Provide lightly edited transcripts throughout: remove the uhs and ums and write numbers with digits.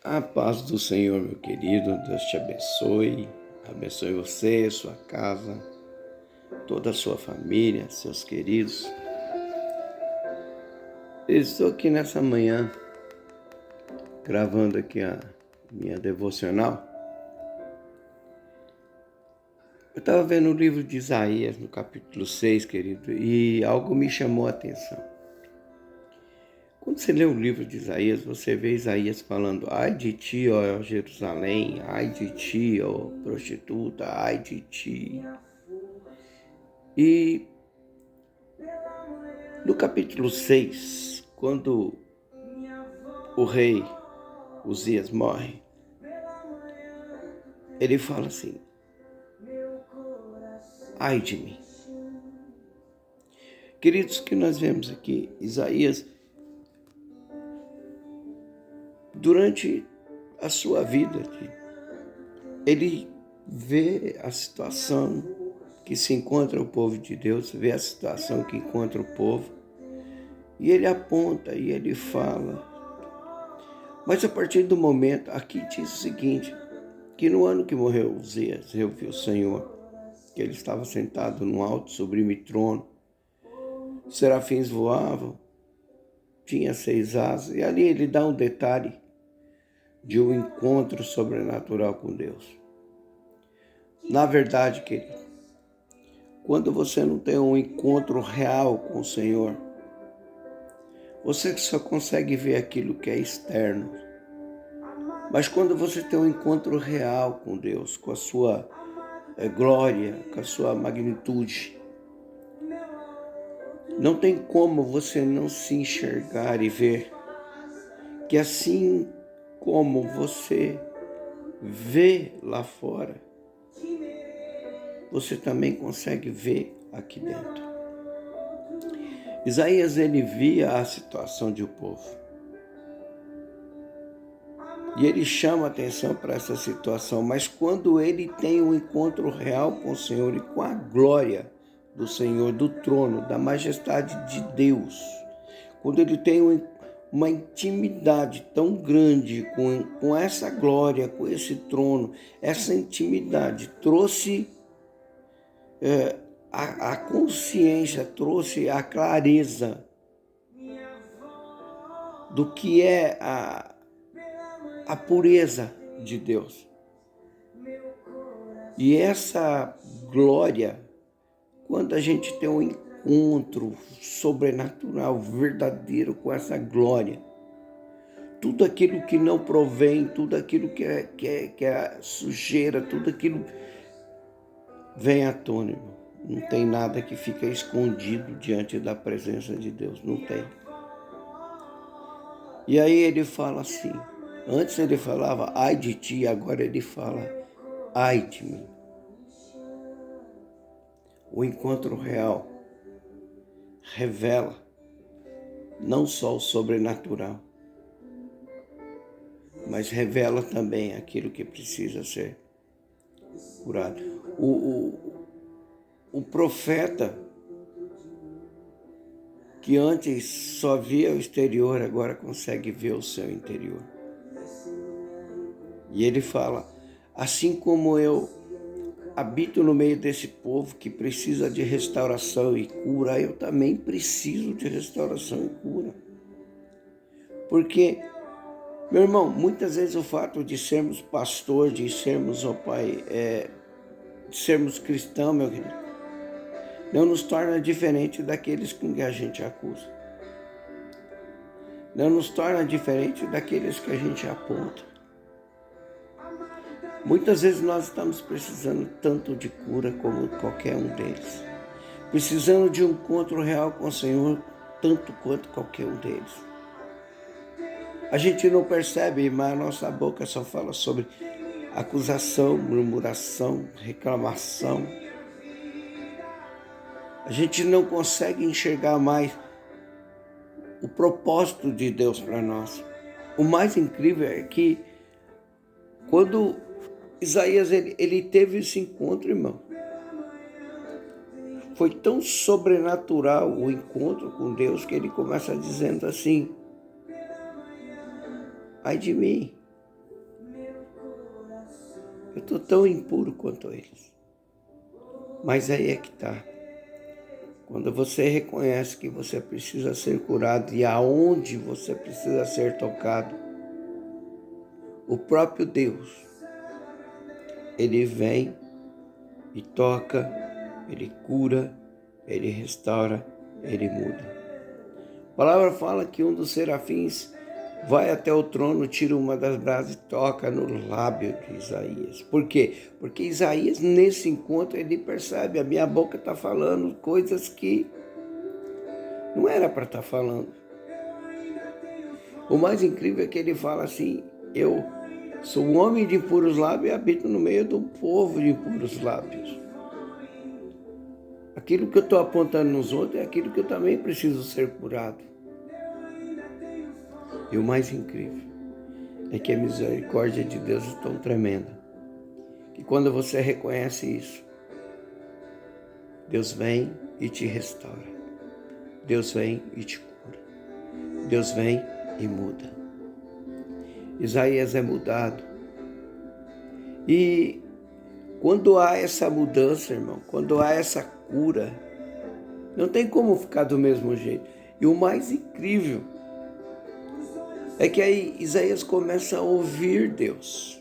A paz do Senhor, meu querido, Deus te abençoe, abençoe você, sua casa, toda a sua família, seus queridos. Estou aqui nessa manhã, gravando aqui a minha devocional. Eu estava vendo o livro de Isaías, no capítulo 6, querido, e algo me chamou a atenção. Quando você lê o livro de Isaías, você vê Isaías falando: ai de ti, ó Jerusalém, ai de ti, ó prostituta, ai de ti. E no capítulo 6, quando o rei Uzias morre, ele fala assim: ai de mim. Queridos, que nós vemos aqui, Isaías, durante a sua vida, ele vê a situação que se encontra o povo de Deus, vê a situação que encontra o povo, e ele aponta e ele fala. Mas a partir do momento, aqui diz o seguinte, que no ano que morreu Uzias, eu vi o Senhor, que ele estava sentado no alto sublime trono, serafins voavam, tinha 6 asas, e ali ele dá um detalhe de um encontro sobrenatural com Deus. Na verdade, querido, quando você não tem um encontro real com o Senhor, você só consegue ver aquilo que é externo. Mas quando você tem um encontro real com Deus, com a sua glória, com a sua magnitude, não tem como você não se enxergar e ver que assim como você vê lá fora, você também consegue ver aqui dentro. Isaías, ele via a situação de um povo. E ele chama atenção para essa situação, mas quando ele tem um encontro real com o Senhor e com a glória do Senhor, do trono, da majestade de Deus, quando ele tem uma intimidade tão grande com essa glória, com esse trono, essa intimidade trouxe a consciência, trouxe a clareza do que é a pureza de Deus. E essa glória, quando a gente tem um encontro sobrenatural, verdadeiro com essa glória, tudo aquilo que não provém, tudo aquilo que é sujeira, tudo aquilo vem à tona, irmão. Não tem nada que fica escondido diante da presença de Deus, não tem. E aí ele fala assim, antes ele falava ai de ti, agora ele fala ai de mim. O encontro real revela não só o sobrenatural, mas revela também aquilo que precisa ser curado. O profeta, que antes só via o exterior, agora consegue ver o seu interior. E ele fala, assim como eu habito no meio desse povo que precisa de restauração e cura, eu também preciso de restauração e cura. Porque, meu irmão, muitas vezes o fato de sermos pastor, de sermos, ó Pai, de sermos cristãos, meu querido, não nos torna diferente daqueles com que a gente acusa. Não nos torna diferente daqueles que a gente aponta. Muitas vezes nós estamos precisando tanto de cura como qualquer um deles. Precisando de um encontro real com o Senhor, tanto quanto qualquer um deles. A gente não percebe, mas a nossa boca só fala sobre acusação, murmuração, reclamação. A gente não consegue enxergar mais o propósito de Deus para nós. O mais incrível é que quando Isaías ele teve esse encontro, irmão, foi tão sobrenatural o encontro com Deus que ele começa dizendo assim, ai de mim, Eu estou tão impuro quanto eles. Mas aí é que está. Quando você reconhece que você precisa ser curado e aonde você precisa ser tocado, o próprio Deus, Ele vem e toca, Ele cura, Ele restaura, Ele muda. A palavra fala que um dos serafins vai até o trono, tira uma das brasas e toca no lábio de Isaías. Por quê? Porque Isaías, nesse encontro, ele percebe, a minha boca está falando coisas que não era para estar falando. O mais incrível é que ele fala assim, eu sou um homem de impuros lábios e habito no meio do povo de impuros lábios. Aquilo que eu estou apontando nos outros é aquilo que eu também preciso ser curado. E o mais incrível é que a misericórdia de Deus é tão tremenda, que quando você reconhece isso, Deus vem e te restaura. Deus vem e te cura. Deus vem e muda. Isaías é mudado. E quando há essa mudança, irmão, quando há essa cura, não tem como ficar do mesmo jeito. E o mais incrível é que aí Isaías começa a ouvir Deus.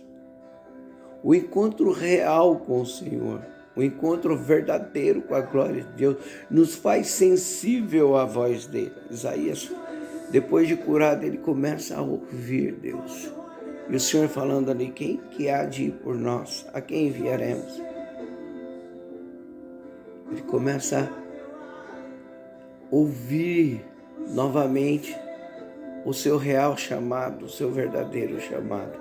O encontro real com o Senhor, o encontro verdadeiro com a glória de Deus, nos faz sensível à voz dele. Isaías, depois de curado, ele começa a ouvir Deus. E o Senhor falando ali, quem que há de ir por nós? A quem enviaremos? Ele começa a ouvir novamente o seu real chamado, o seu verdadeiro chamado.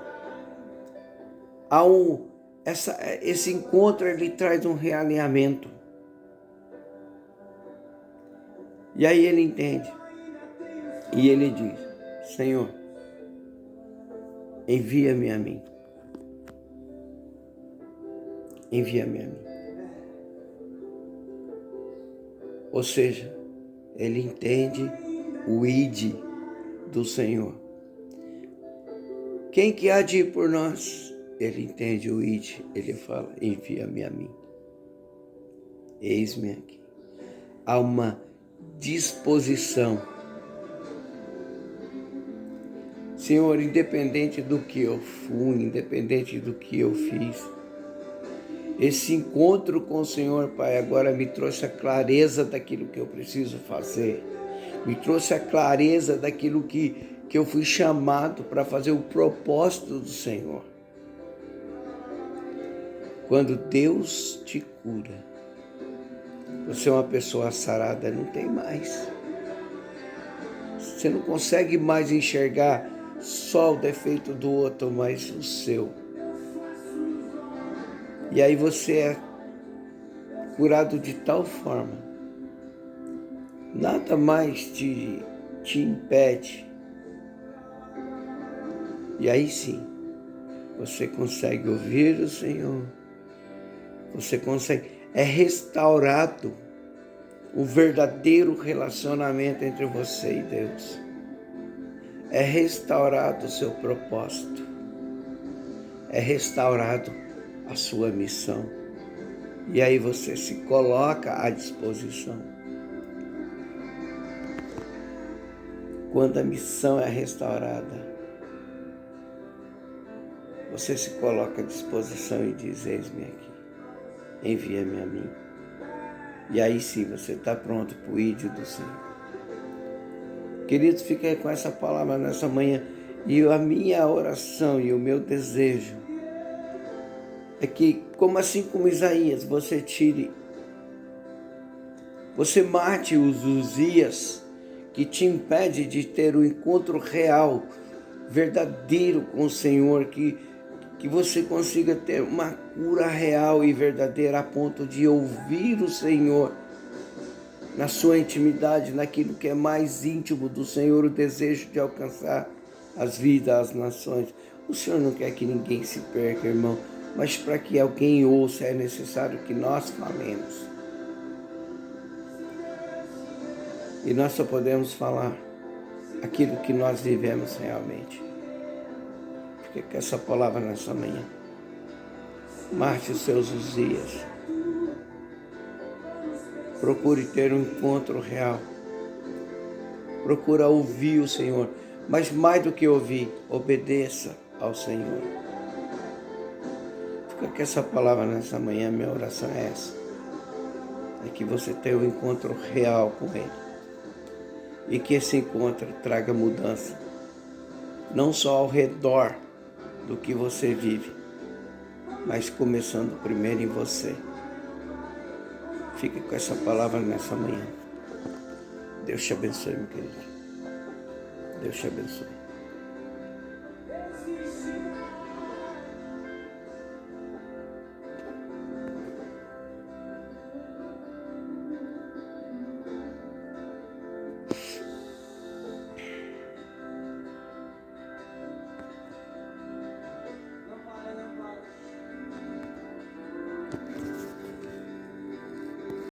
Esse encontro, ele traz um realinhamento. E aí ele entende. E ele diz, Senhor, envia-me a mim. Envia-me a mim. Ou seja, ele entende o id do Senhor. Quem que há de ir por nós? Ele entende o id, ele fala, envia-me a mim. Eis-me aqui. Há uma disposição. Senhor, independente do que eu fui, independente do que eu fiz, esse encontro com o Senhor, Pai, agora me trouxe a clareza daquilo que eu preciso fazer. Me trouxe a clareza daquilo que eu fui chamado para fazer o propósito do Senhor. Quando Deus te cura, você é uma pessoa sarada, não tem mais. Você não consegue mais enxergar só o defeito do outro, mas o seu. E aí você é curado de tal forma, nada mais te impede. E aí sim, você consegue ouvir o Senhor, você consegue, é restaurado o verdadeiro relacionamento entre você e Deus. É restaurado o seu propósito. É restaurado a sua missão. E aí você se coloca à disposição. Quando a missão é restaurada, você se coloca à disposição e diz, eis-me aqui, envia-me a mim. E aí sim, você está pronto para o ídolo do Senhor. Queridos, fique aí com essa palavra nessa manhã. E a minha oração e o meu desejo é que, assim como Isaías, você mate os Uzias que te impede de ter um encontro real, verdadeiro com o Senhor, que você consiga ter uma cura real e verdadeira a ponto de ouvir o Senhor na sua intimidade, naquilo que é mais íntimo do Senhor, o desejo de alcançar as vidas, as nações. O Senhor não quer que ninguém se perca, irmão, mas para que alguém ouça é necessário que nós falemos. E nós só podemos falar aquilo que nós vivemos realmente. Fique com essa palavra nessa manhã. Marte os seus Uzias. Procure ter um encontro real. Procura ouvir o Senhor. Mas mais do que ouvir, obedeça ao Senhor. Fica com essa palavra nessa manhã, minha oração é essa. É que você tenha um encontro real com Ele. E que esse encontro traga mudança. Não só ao redor do que você vive, mas começando primeiro em você. Fique com essa palavra nessa manhã. Deus te abençoe, meu querido. Deus te abençoe.